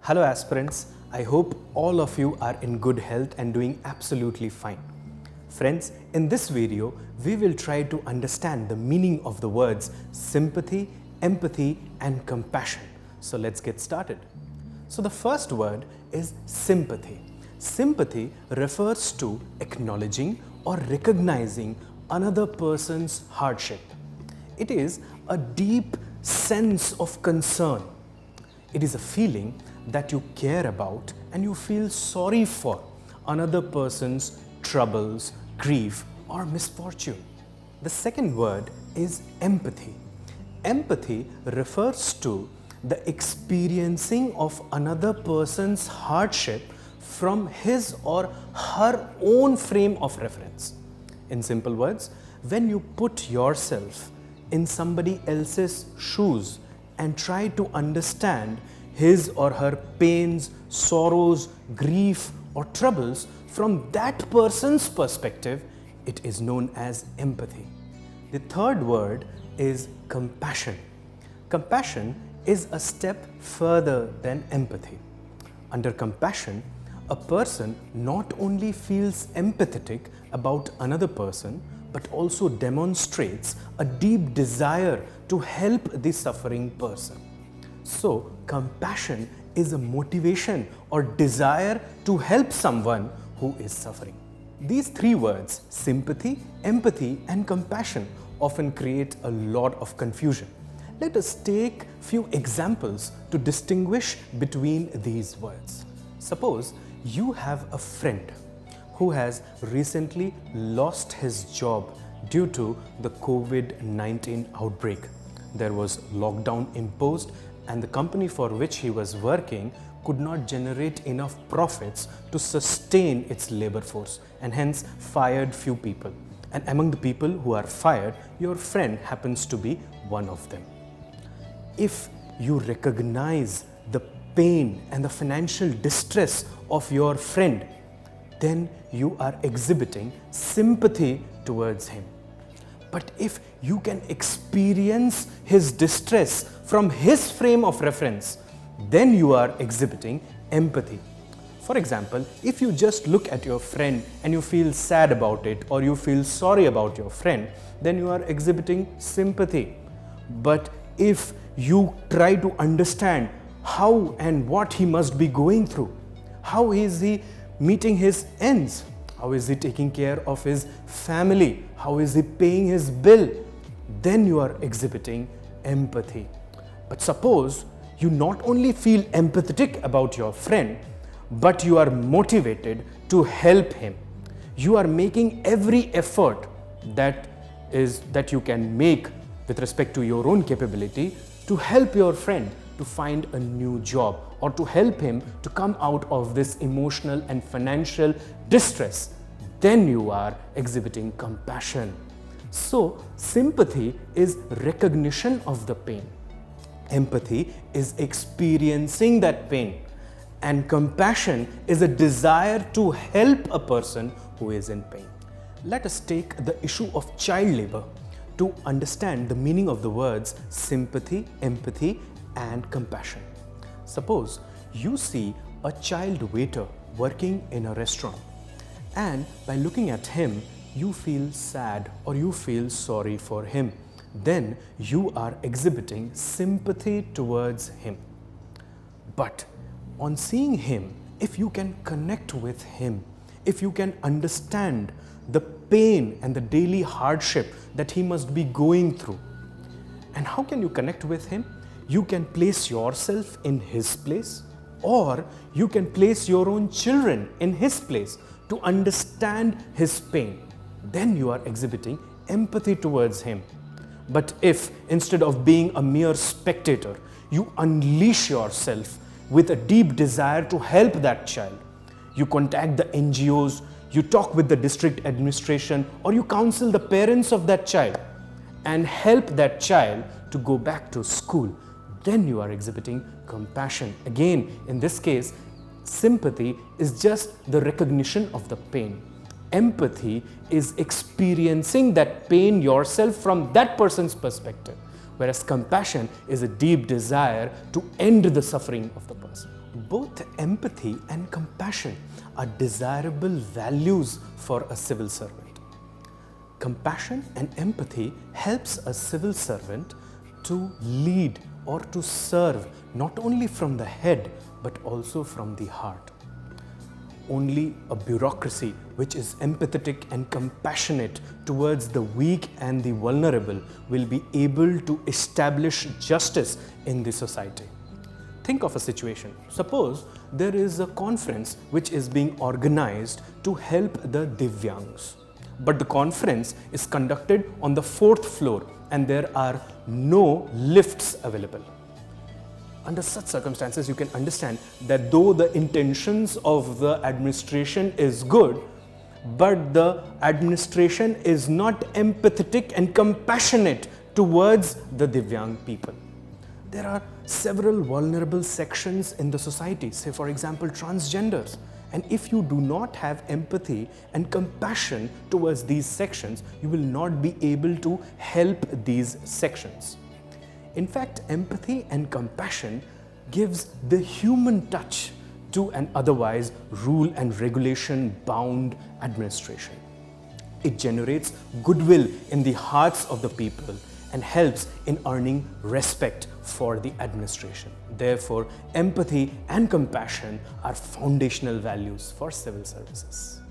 Hello aspirants, I hope all of you are in good health and doing absolutely fine. Friends, in this video, we will try to understand the meaning of the words sympathy, empathy and compassion. So let's get started. So the first word is sympathy. Sympathy refers to acknowledging or recognizing another person's hardship. It is a deep sense of concern. It is a feeling that you care about and you feel sorry for another person's troubles, grief or misfortune. The second word is empathy. Empathy refers to the experiencing of another person's hardship from his or her own frame of reference. In simple words, when you put yourself in somebody else's shoes and try to understand his or her pains, sorrows, grief or troubles from that person's perspective, it is known as empathy. The third word is compassion. Compassion is a step further than empathy. Under compassion, a person not only feels empathetic about another person, but also demonstrates a deep desire to help the suffering person. So, compassion is a motivation or desire to help someone who is suffering. These three words, sympathy, empathy and compassion, often create a lot of confusion. Let us take few examples to distinguish between these words. Suppose you have a friend who has recently lost his job due to the COVID-19 outbreak. There was lockdown imposed and the company for which he was working could not generate enough profits to sustain its labor force and hence fired few people. And among the people who are fired, your friend happens to be one of them. If you recognize the pain and the financial distress of your friend, then you are exhibiting sympathy towards him. But if you can experience his distress from his frame of reference, then you are exhibiting empathy. For example, if you just look at your friend and you feel sad about it or you feel sorry about your friend, then you are exhibiting sympathy. But if you try to understand how and what he must be going through, how is he meeting his ends, how is he taking care of his family, how is he paying his bill, then you are exhibiting empathy. But suppose you not only feel empathetic about your friend, but you are motivated to help him. You are making every effort that you can make with respect to your own capability to help your friend to find a new job or to help him to come out of this emotional and financial distress, then you are exhibiting compassion. So, sympathy is recognition of the pain. Empathy is experiencing that pain. And compassion is a desire to help a person who is in pain. Let us take the issue of child labor to understand the meaning of the words sympathy, empathy and compassion. Suppose you see a child waiter working in a restaurant, and by looking at him, you feel sad or you feel sorry for him. Then you are exhibiting sympathy towards him. But on seeing him, if you can connect with him, if you can understand the pain and the daily hardship that he must be going through, and how can you connect with him? You can place yourself in his place, or you can place your own children in his place to understand his pain. Then you are exhibiting empathy towards him. But if instead of being a mere spectator, you unleash yourself with a deep desire to help that child, you contact the NGOs, you talk with the district administration, or you counsel the parents of that child and help that child to go back to school, then you are exhibiting compassion. Again, in this case, sympathy is just the recognition of the pain. Empathy is experiencing that pain yourself from that person's perspective, whereas compassion is a deep desire to end the suffering of the person. Both empathy and compassion are desirable values for a civil servant. Compassion and empathy helps a civil servant to lead or to serve not only from the head but also from the heart. Only a bureaucracy which is empathetic and compassionate towards the weak and the vulnerable will be able to establish justice in the society. Think of a situation. Suppose there is a conference which is being organized to help the Divyangs. But the conference is conducted on the 4th floor and there are no lifts available. Under such circumstances, you can understand that though the intentions of the administration is good, but the administration is not empathetic and compassionate towards the Divyang people. There are several vulnerable sections in the society, say for example transgenders. And if you do not have empathy and compassion towards these sections, you will not be able to help these sections. In fact, empathy and compassion gives the human touch to an otherwise rule and regulation bound administration. It generates goodwill in the hearts of the people and helps in earning respect for the administration. Therefore, empathy and compassion are foundational values for civil services.